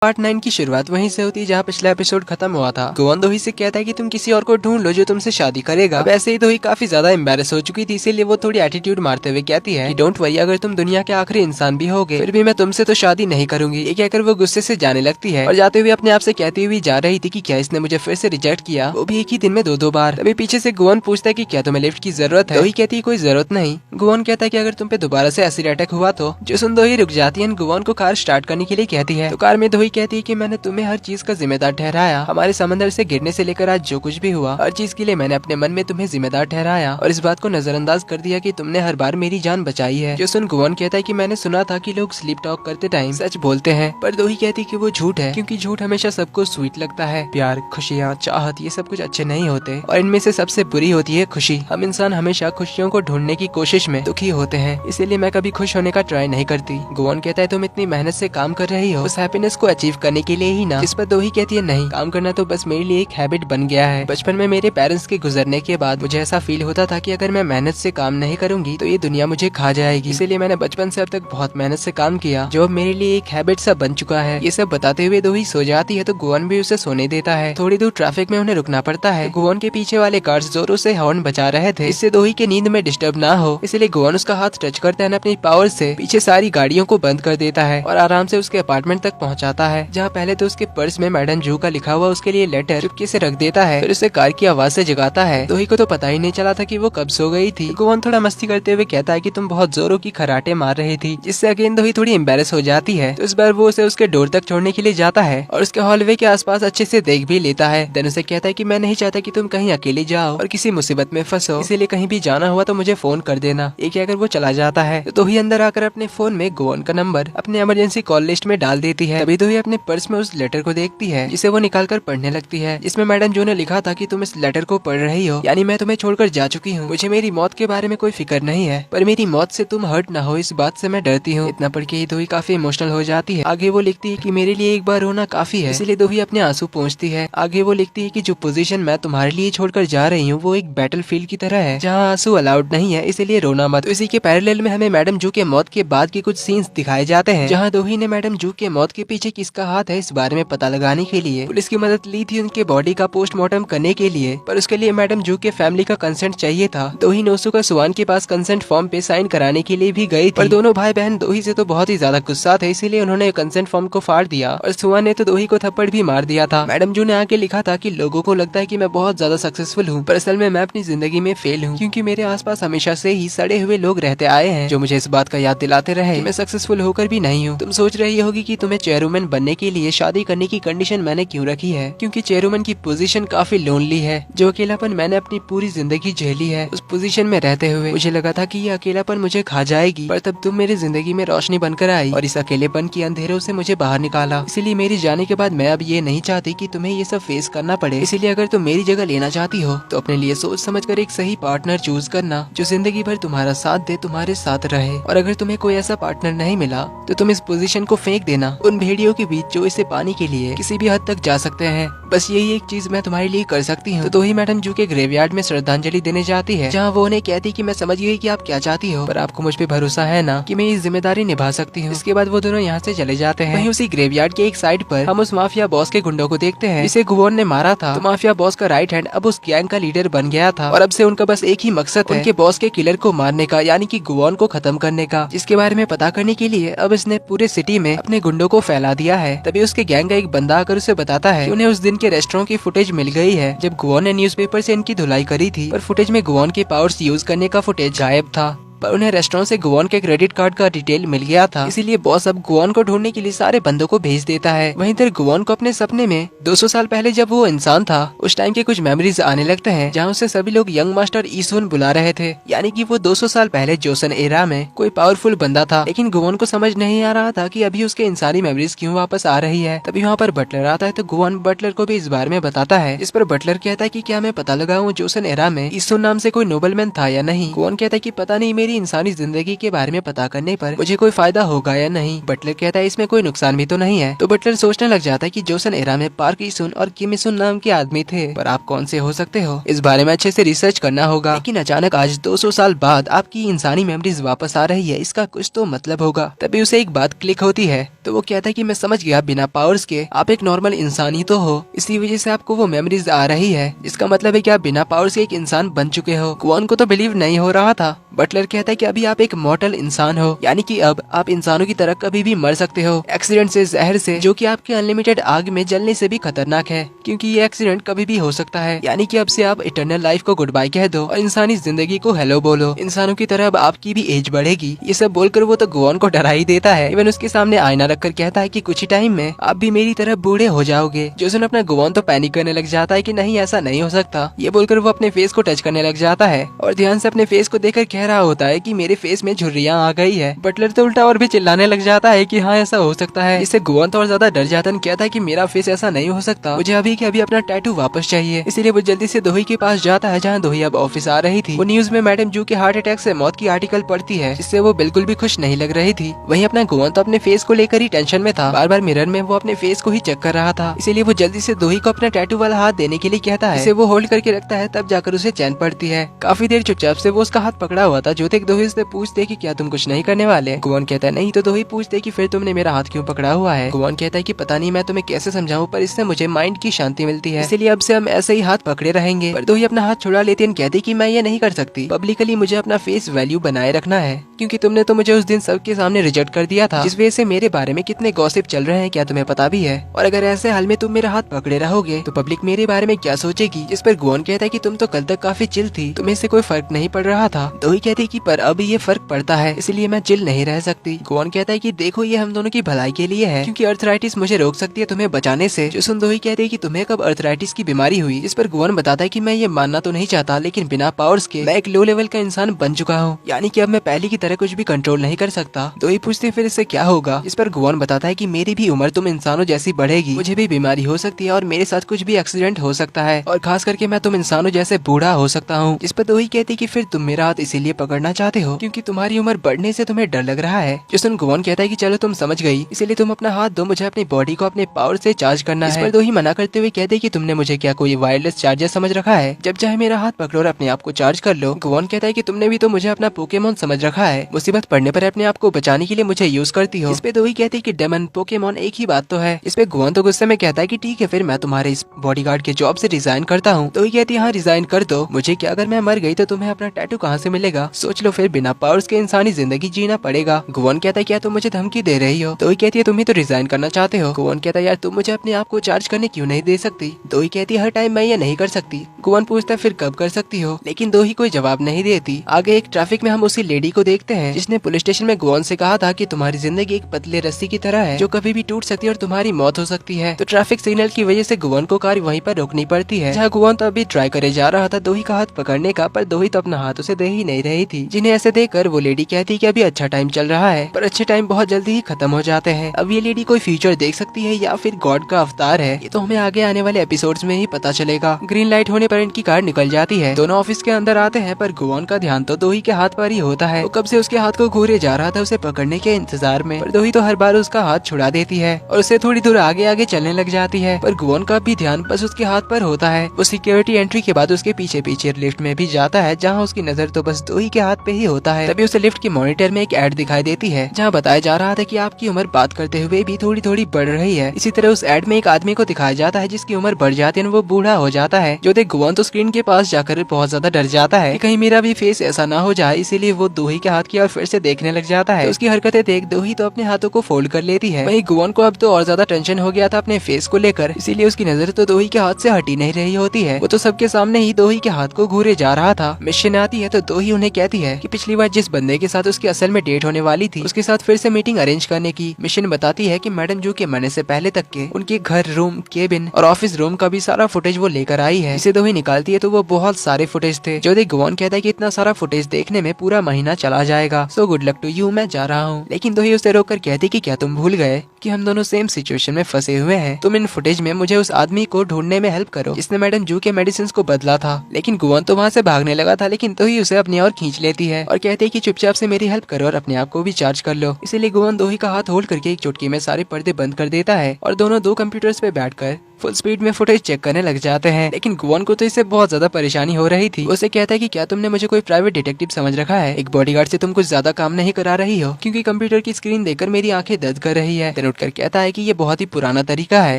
Part 9 की शुरुआत वहीं से होती है जहाँ पिछला एपिसोड खत्म हुआ था। गोवन दोही से कहता है कि तुम किसी और को ढूंढ लो जो तुमसे शादी करेगा। अब ऐसे ही दोही काफी ज्यादा एम्बेरस हो चुकी थी, इसीलिए वो थोड़ी एटीट्यूड मारते हुए कहती है कि डोंट वरी, अगर तुम दुनिया के आखिरी इंसान भी होगे फिर भी मैं तुमसे तो शादी नहीं करूंगी। ये कहकर वो गुस्से से जाने लगती है और जाते हुए अपने आप से कहती हुई जा रही थी कि क्या इसने मुझे फिर से रिजेक्ट किया, वो भी एक ही दिन में दो बार। तभी पीछे से गोवन पूछता है कि क्या तुम्हें लिफ्ट की जरूरत है। दोही कहती है कोई जरूरत नहीं। गोवन कहता है कि अगर तुम पे दोबारा से एसिड अटैक हुआ तो। जो सुन दोही रुक जाती है, गोवन को कार स्टार्ट करने के लिए कहती है तो कार में दोही कहती है कि मैंने तुम्हें हर चीज का जिम्मेदार ठहराया। हमारे समंदर से गिरने से लेकर आज जो कुछ भी हुआ हर चीज के लिए मैंने अपने मन में तुम्हें जिम्मेदार ठहराया और इस बात को नजरअंदाज कर दिया कि तुमने हर बार मेरी जान बचाई है। जो सुन गोवन कहता है कि मैंने सुना था कि लोग स्लीप टॉक करते टाइम सच बोलते हैं, पर दोही कहती कि वो झूठ है क्योंकि झूठ हमेशा सबको स्वीट लगता है। प्यार, खुशियाँ, चाहत ये सब कुछ अच्छे नहीं होते और इनमें से सबसे बुरी होती है खुशी। हम इंसान हमेशा खुशियों को ढूंढने की कोशिश में दुखी होते हैं, इसीलिए मैं कभी खुश होने का ट्राई नहीं करती। गोवन कहता है तुम इतनी मेहनत से काम कर रही हो उस हैप्पीनेस को अचीव करने के लिए ही ना। इस पर दोही कहती है नहीं, काम करना तो बस मेरे लिए एक हैबिट बन गया है। बचपन में मेरे पेरेंट्स के गुजरने के बाद मुझे ऐसा फील होता था कि अगर मैं मेहनत से काम नहीं करूंगी तो ये दुनिया मुझे खा जाएगी, इसीलिए मैंने बचपन से अब तक बहुत मेहनत से काम किया जो अब मेरे लिए एक हैबिट सा बन चुका है। ये सब बताते हुए दोही सो जाती है तो गोवन भी उसे सोने देता है। थोड़ी दूर ट्रैफिक में उन्हें रुकना पड़ता है। गोवन के पीछे वाले कार्स जोरों से हॉर्न बजा रहे थे, इससे दोही के नींद में डिस्टर्ब ना हो, इसलिए गोवन उसका हाथ टच करता है अपनी पावर से पीछे सारी गाड़ियों को बंद कर देता है और आराम से उसके अपार्टमेंट तक पहुँचाता है, जहाँ पहले तो उसके पर्स में मैडम जू का लिखा हुआ उसके लिए लेटर चुपके से रख देता है, फिर उसे कार की आवाज से जगाता है। दोही को तो पता ही नहीं चला था कि वो कब सो गई थी। गोवन थोड़ा मस्ती करते हुए कहता है कि तुम बहुत जोरों की खराटे मार रही थी, जिससे अगेन दोही थोड़ी एम्बेरस हो जाती है। तो इस बार वो उसे उसके डोर तक छोड़ने के लिए जाता है और उसके हॉलवे के आसपास अच्छे से देख भी लेता है। देन उसे कहता है कि मैं नहीं चाहता कि तुम कहीं अकेले जाओ और किसी मुसीबत में फंसो, इसीलिए कहीं भी जाना हुआ तो मुझे फोन कर देना। ये कहकर वो चला जाता है। तो दोही अंदर आकर अपने फोन में गोवन का नंबर अपने इमरजेंसी कॉल लिस्ट में डाल देती है। तभी दोही अपने पर्स में उस लेटर को देखती है जिसे वो निकाल कर पढ़ने लगती है, जिसमें मैडम जो ने लिखा था कि तुम इस लेटर को पढ़ रही हो यानी मैं तुम्हें छोड़कर जा चुकी हूँ। मुझे मेरी मौत के बारे में कोई फिक्र नहीं है, पर मेरी मौत से तुम हर्ट ना हो इस बात से मैं डरती हूँ। इतना पढ़ के दोही काफी इमोशनल हो जाती है। आगे वो लिखती है कि मेरे लिए एक बार रोना काफी है, इसीलिए दोही अपने आंसू पोंछती है। आगे वो लिखती है कि जो पोजीशन मैं तुम्हारे लिए छोड़कर जा रही हूँ वो एक बैटलफील्ड की तरह है जहाँ आंसू अलाउड नहीं है, इसीलिए रोना मत। तो इसी के पैरेलल में हमें मैडम जू के मौत के बाद के कुछ सीन्स दिखाए जाते हैं जहाँ दोही ने मैडम जू के मौत के पीछे किसका हाथ है इस बारे में पता लगाने के लिए पुलिस की मदद ली थी उनके बॉडी का पोस्टमार्टम करने के लिए, पर उसके लिए मैडम जू के फैमिली का कंसेंट चाहिए था। दोही नोसुका सुवान के पास कंसेंट फॉर्म पे साइन कराने के लिए भी गई थी, पर दोनों भाई बहन दोही से तो बहुत ही ज्यादा गुस्सा थे, इसीलिए उन्होंने कंसेंट फॉर्म को फाड़ दिया और सुवान ने तो दोही को थप्पड़ भी मार दिया था। मैडम जू ने आके लिखा था कि लोगों को लगता है कि मैं बहुत ज्यादा सक्सेसफुल हूँ, पर असल में मैं अपनी जिंदगी में फेल हूँ क्योंकि मेरे आसपास हमेशा से ही सड़े हुए लोग रहते आए हैं जो मुझे इस बात का याद दिलाते रहे कि मैं सक्सेसफुल होकर भी नहीं हूँ। तुम सोच रही होगी कि तुम्हें चेयरवुमन बनने के लिए शादी करने की कंडीशन मैंने क्यों रखी है, क्योंकि चेयरवुमन की पोजीशन काफी लोनली है। जो अकेलापन मैंने अपनी पूरी जिंदगी झेली है उस पोजीशन में रहते हुए मुझे लगा था कि ये अकेलापन मुझे खा जाएगी, पर तब तुम मेरी जिंदगी में रोशनी बनकर आई और इस अकेलेपन की अंधेरों से मुझे बाहर निकाला। इसीलिए मेरी जाने के बाद मैं अब ये नहीं चाहती कि तुम्हें ये सब फेस करना पड़े, इसीलिए अगर तुम मेरी जगह लेना चाहती हो तो अपने लिए सोच समझ कर एक सही पार्टनर चूज करना जो जिंदगी भर तुम्हारा साथ दे, तुम्हारे साथ रहे। और अगर तुम्हें कोई ऐसा पार्टनर नहीं मिला तो तुम इस पोजीशन को फेंक देना उन भेड़ियों के बीच जो इसे पाने के लिए किसी भी हद तक जा सकते हैं। बस यही एक चीज मैं तुम्हारे लिए कर सकती हूँ। तो दोही मैडम जू के ग्रेवयार्ड में श्रद्धांजलि देने जाती है जहाँ वो उन्हें कहती कि मैं समझ गई कि आप क्या चाहती हो, पर आपको मुझ पे भरोसा है ना कि मैं ये जिम्मेदारी निभा सकती हूँ। इसके बाद वो दोनों यहाँ से चले जाते हैं। वहीं उसी ग्रेवयार्ड के एक साइड पर हम उस माफिया बॉस के गुंडों को देखते हैं जिसे गोवन ने मारा था। तो माफिया बॉस का राइट हैंड अब उस गैंग का लीडर बन गया था और अब से उनका बस एक ही मकसद है उनके बॉस के किलर को मारने का, यानी कि गोवन को खत्म करने का, जिसके बारे में पता करने के लिए अब इसने पूरे सिटी में अपने गुंडों को फैला दिया है। तभी उसके गैंग का एक बंदा आकर उसे बताता है कि उन्हें उस दिन के रेस्टोरेंट की फुटेज मिल गई है जब गोवन ने न्यूज़पेपर से इनकी धुलाई करी थी, पर फुटेज में गोवन के पावर्स यूज करने का फुटेज गायब था। पर उन्हें रेस्टोरेंट से गोवन के क्रेडिट कार्ड का डिटेल मिल गया था, इसीलिए बॉस अब गोवन को ढूंढने के लिए सारे बंदों को भेज देता है। वहीं इधर गोवन को अपने सपने में 200 साल पहले जब वो इंसान था उस टाइम के कुछ मेमोरीज आने लगते हैं जहाँ उसे सभी लोग यंग मास्टर ईसुन बुला रहे थे, यानी कि वो 200 साल पहले जोसन एरा में कोई पावरफुल बंदा था। लेकिन गोवन को समझ नहीं आ रहा था कि अभी उसके इंसानी मेमोरीज क्यों वापस आ रही है। तभी वहाँ पर बटलर आता है तो गोवन बटलर को भी इस बारे में बताता है, इस पर बटलर कहता है कि क्या मैं पता लगाऊं जोसन एरा में ईसुन नाम से कोई नोबलमैन था या नहीं। गोवन कहता है कि पता नहीं, मेरी मेरी इंसानी जिंदगी के बारे में पता करने पर मुझे कोई फायदा होगा या नहीं। बटलर कहता है इसमें कोई नुकसान भी तो नहीं है। तो बटलर सोचने लग जाता है कि जोसन एरा में पार्क ईसुन और किम इसुन नाम के आदमी थे, पर आप कौन से हो सकते हो, इस बारे में अच्छे से रिसर्च करना होगा। लेकिन अचानक आज 200 साल बाद आपकी इंसानी मेमोरीज वापस आ रही है, इसका कुछ तो मतलब होगा। तभी उसे एक बात क्लिक होती है, तो वो कहता है कि मैं समझ गया, बिना पावर्स के आप एक नॉर्मल इंसान ही तो हो, इसी वजह से आपको वो मेमोरीज आ रही है। इसका मतलब है कि आप बिना पावर्स के एक इंसान बन चुके हो। क्वान को तो बिलीव नहीं हो रहा था। बटलर कहता है कि अभी आप एक मॉर्टल इंसान हो, यानी कि अब आप इंसानों की तरह कभी भी मर सकते हो, एक्सीडेंट से, जहर से, जो कि आपके अनलिमिटेड आग में जलने से भी खतरनाक है, क्योंकि ये एक्सीडेंट कभी भी हो सकता है। यानी कि अब से आप इटर्नल लाइफ को गुड बाय कह दो और इंसानी जिंदगी को हेलो बोलो। इंसानों की तरह अब आपकी भी एज बढ़ेगी। ये सब बोलकर वो तो गुआन को डरा ही देता है। इवन उसके सामने आईना रखकर कहता है कि कुछ ही टाइम में आप भी मेरी तरह बूढ़े हो जाओगे। जोसन अपना गुआन तो पैनिक करने लग जाता है कि नहीं, ऐसा नहीं हो सकता। ये बोलकर वो अपने फेस को टच करने लग जाता है और ध्यान से अपने फेस को देखकर कह रहा होता है कि मेरे फेस में झुर्रियां आ गई है। बटलर तो उल्टा और भी चिल्लाने लग जाता है कि हाँ, ऐसा हो सकता है। इससे गुआन तो और ज्यादा डर जाता है, कहता है कि मेरा फेस ऐसा नहीं हो सकता, मुझे अभी के अभी अपना टैटू वापस चाहिए। इसीलिए वो जल्दी से दोही के पास जाता है, जहाँ दोही अब ऑफिस आ रही थी। वो न्यूज में मैडम जू के हार्ट अटैक से मौत की आर्टिकल पढ़ती है, जिससे वो बिल्कुल भी खुश नहीं लग रही थी। वहीं अपना गुआन तो अपने फेस को लेकर ही टेंशन में था। बार बार मिरर में वो अपने फेस को ही चेक कर रहा था, इसीलिए वो जल्दी से दोही को अपना टैटू वाला हाथ देने के लिए कहता है। इसे वो होल्ड करके रखता है, तब जाकर उसे चैन पड़ती है। काफी देर चुपचाप से वो उसका हाथ पकड़ा हुआ था। ज्योतिक दोही से पूछते कि क्या तुम कुछ नहीं करने वाले? गुआन कहता है नहीं। तो दोही पूछते कि फिर तुमने मेरा हाथ क्यों पकड़ा हुआ है? गुआन कहता है कि पता नहीं मैं तुम्हें कैसे समझाऊं, पर इससे मुझे माइंड की शांति मिलती है, इसलिए अब से हम ऐसे ही हाथ पकड़े रहेंगे। पर दोही अपना हाथ छुड़ा लेती है, कहती कि मैं ये नहीं कर सकती। पब्लिकली मुझे अपना फेस वैल्यू बनाए रखना है, क्योंकि तुमने तो मुझे उस दिन सबके सामने रिजेक्ट कर दिया था, जिस वजह से मेरे बारे में कितने गॉसिप चल रहे हैं क्या तुम्हें पता भी है? और अगर ऐसे हाल में तुम मेरा हाथ पकड़े रहोगे तो पब्लिक मेरे बारे में क्या सोचेगी? जिस पर गुआन कहता है कि तुम तो कल तक काफी चिल थी, तुम्हें इससे कोई फर्क नहीं पड़ रहा था। दोही कहती कि पर अब ये फर्क पड़ता है, इसलिए मैं चिल नहीं रह सकती। गुआन कहता है कि देखो, ये हम दोनों की भलाई के लिए है, क्योंकि अर्थराइटिस मुझे रोक सकती है तुम्हें बचाने से। जोसन दोही कहते हैं कि तुम्हें कब अर्थराइटिस की बीमारी हुई? इस पर गुआन बताता है कि मैं ये मानना तो नहीं चाहता, लेकिन बिना पावर्स के मैं एक लो लेवल का इंसान बन चुका हूँ, यानी कि अब मैं पहले की तरह कुछ भी कंट्रोल नहीं कर सकता। दोही पूछते फिर इससे क्या होगा? इस पर गुआन बताता है कि मेरी भी उम्र तुम इंसानों जैसी बढ़ेगी, मुझे भी बीमारी हो सकती है और मेरे साथ कुछ भी एक्सीडेंट हो सकता है, और खास करके मैं तुम इंसानों जैसे बूढ़ा हो सकता हूँ। इस पर दोही कहती कि फिर तुम मेरा हाथ इसीलिए पकड़ना चाहते हो क्योंकि तुम्हारी उम्र बढ़ने से तुम्हें डर लग रहा है। जोसन गुआन कहता है कि चलो तुम समझ गई, इसीलिए तुम अपना हाथ दो, मुझे अपनी बॉडी को अपने पावर से चार्ज करना है। इस पर दोही मना करते हुए कहते कि तुमने मुझे क्या कोई वायरलेस चार्जर समझ रखा है? जब चाहे मेरा हाथ पकड़ो और अपने आप को चार्ज कर लो। गुआन कहता है कि तुमने भी तो मुझे अपना पोकेमोन समझ रखा है, मुसीबत पड़ने पर अपने आप को बचाने के लिए मुझे यूज करती हो। इस पे दोही कहती कि डेमन पोकेमोन एक ही बात तो है। इस पे गुआन तो गुस्से में कहता है कि ठीक है, फिर मैं तुम्हारे इस बॉडीगार्ड के जॉब से रिजाइन करता हूँ। दोही कहती है हाँ, रिजाइन कर दो, मुझे क्या, अगर मैं मर गई तो तुम्हें अपना टैटू कहाँ से मिलेगा? सोच लो, फिर बिना पावर्स के इंसानी जिंदगी जीना पड़ेगा। गुआन कहता है क्या तुम मुझे धमकी दे रही हो? दोही कहती है तुम ही तो रिजाइन करना चाहते हो। गुआन कहता है यार, तुम मुझे अपने आप को चार्ज करने क्यों नहीं दे सकती? दोही कहती है हर टाइम मैं ये नहीं कर सकती। गुआन पूछता है फिर कब कर सकती हो? लेकिन दोही कोई जवाब नहीं देती। आगे एक ट्रैफिक में हम उसी लेडी को देखते हैं जिसने पुलिस स्टेशन में गुआन से कहा था कि तुम्हारी जिंदगी एक पतले रस्सी की तरह है जो कभी भी टूट सकती है और तुम्हारी मौत हो सकती है। तो ट्रैफिक सिग्नल की वजह से गुआन को कार वहीं पर रोकनी पड़ती है, जहाँ गुआन तो अभी ट्राई करे जा रहा था दोही का हाथ पकड़ने का, पर दोही तो अपना हाथ उसे दे ही नहीं रही थी। जिन्हें ऐसे देखकर वो लेडी कहती कि अभी अच्छा टाइम चल रहा है, पर अच्छे टाइम बहुत जल्दी ही खत्म हो जाते हैं। अब ये लेडी कोई फ्यूचर देख सकती है या फिर गॉड का अवतार है, ये तो हमें आगे आने वाले एपिसोड्स में ही पता चलेगा। ग्रीन लाइट होने पर इनकी कार निकल जाती है। दोनों ऑफिस के अंदर आते हैं, पर गुआन का ध्यान तो दोही के हाथ पर ही होता है। वो कब से उसके हाथ को घूरे जा रहा था उसे पकड़ने के इंतजार में, पर दोही तो हर बार उसका हाथ छुड़ा देती है और उसे थोड़ी दूर आगे आगे चलने लग जाती है। पर गुआन का भी ध्यान बस उसके हाथ पर होता है। वो सिक्योरिटी एंट्री के बाद उसके पीछे पीछे लिफ्ट में भी जाता है, जहाँ उसकी नजर तो बस दोही के हाथ पे ही होता है। तभी उसे लिफ्ट के मॉनिटर में एक एड दिखाई देती है, जहाँ बताया जा रहा था कि आपकी उम्र बात करते हुए भी थोड़ी थोड़ी बढ़ रही है। इसी तरह उस एड में एक आदमी को दिखाया जाता है जिसकी उम्र बढ़ जाती है, वो बूढ़ा हो जाता है। जो देख गुआन तो स्क्रीन के पास जाकर बहुत ज्यादा डर जाता है कि कहीं मेरा भी फेस ऐसा ना हो जाए, इसीलिए वो दोही के हाथ की और फिर से देखने लग जाता है। उसकी हरकतें देख दोही तो अपने हाथों को फोल्ड कर लेती है। वहीं गुआन को अब तो और ज्यादा टेंशन हो गया था अपने फेस को लेकर, इसीलिए उसकी नजर तो दोही के हाथ से हटी नहीं रही होती है। वो तो सबके सामने ही दोही के हाथ को घूरे जा रहा था। मिशन आती है तो दोही उन्हें कहती है कि पिछली बार जिस बंदे के साथ उसकी असल में डेट होने वाली थी उसके साथ फिर से मीटिंग अरेंज करने की। मिशन बताती है कि मैडम जू के मरने से पहले तक के उनके घर, रूम, केबिन और ऑफिस रूम का भी सारा फुटेज वो लेकर आई है। इसे दोही निकालती है तो वो बहुत सारे फुटेज थे। जो देख गुआन कहता है कि इतना सारा फुटेज देखने में पूरा महीना चला जाएगा, so good luck to you, मैं जा रहा हूँ। लेकिन दोही उसे रोककर कहती कि क्या तुम भूल गए कि हम दोनों सेम सिचुएशन में फंसे हुए हैं? तुम इन फुटेज में मुझे उस आदमी को ढूंढने में हेल्प करो जिसने मैडम जू के मेडिसिन को बदला था। लेकिन गुआन तो वहाँ से भागने लगा था, लेकिन दोही उसे अपनी ओर खींच लेती है और कहती है कि चुपचाप से मेरी हेल्प करो और अपने आप को भी चार्ज कर लो। इसीलिए गुवन दोही का हाथ होल्ड करके एक चुटकी में सारे पर्दे बंद कर देता है और दोनों दो कंप्यूटर्स पे बैठकर फुल स्पीड में फुटेज चेक करने लग जाते हैं। लेकिन गुवन को तो इससे बहुत ज्यादा परेशानी हो रही थी। उसे कहता है कि क्या तुमने मुझे कोई प्राइवेट डिटेक्टिव समझ रखा है? एक बॉडीगार्ड से तुम कुछ ज्यादा काम नहीं करा रही हो, क्योंकि कंप्यूटर की स्क्रीन देखकर मेरी आंखें दर्द कर रही है। देन उठकर कहता है कि ये बहुत ही पुराना तरीका है,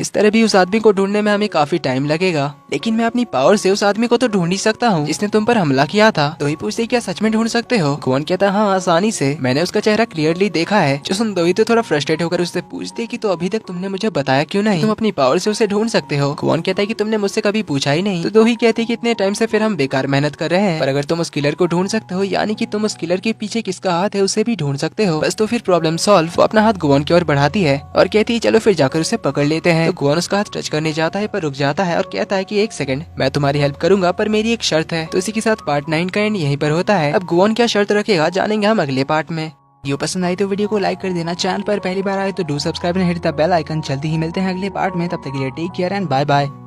इस तरह भी उस आदमी को ढूंढने में हमें काफी टाइम लगेगा, लेकिन मैं अपनी पावर से उस आदमी को तो ढूंढ ही सकता हूँ जिसने तुम पर हमला किया था। दोही पूछती क्या सच में ढूंढ सकते हो? गुवन कहता है हाँ, आसानी से, मैंने उसका चेहरा क्लियरली देखा है। जो सुन दोही तो थोड़ा फ्रस्ट्रेट होकर उससे पूछती कि तो अभी तक तुमने मुझे बताया क्यों नहीं? तुम अपनी पावर से उसे ढूंढ सकते हो। गुवन कहता है कि तुमने मुझसे कभी पूछा ही नहीं। तो दोही कहती है कि इतने टाइम से फिर हम बेकार मेहनत कर रहे हैं, पर अगर तुम उस किलर को ढूंढ सकते हो, यानी कि तुम उस किलर के पीछे किसका हाथ है उसे भी ढूंढ सकते हो, बस तो फिर प्रॉब्लम सॉल्व। वो अपना हाथ गुवन की ओर बढ़ाती है और कहती है चलो फिर जाकर उसे पकड़ लेते हैं। तो गुवन उसका हाथ टच करने जाता है पर रुक जाता है और कहता है कि एक सेकंड, मैं तुम्हारी हेल्प करूंगा पर मेरी एक शर्त है। तो इसी के साथ पार्ट 9 का एंड यहीं पर होता है। अब गुवन क्या शर्त रखेगा जानेंगे हम अगले पार्ट में। वीडियो पसंद आई तो वीडियो को लाइक कर देना, चैनल पर पहली बार आए तो do subscribe and hit the bell icon. जल्दी ही मिलते हैं अगले पार्ट में, तब तक के लिए take care and bye bye.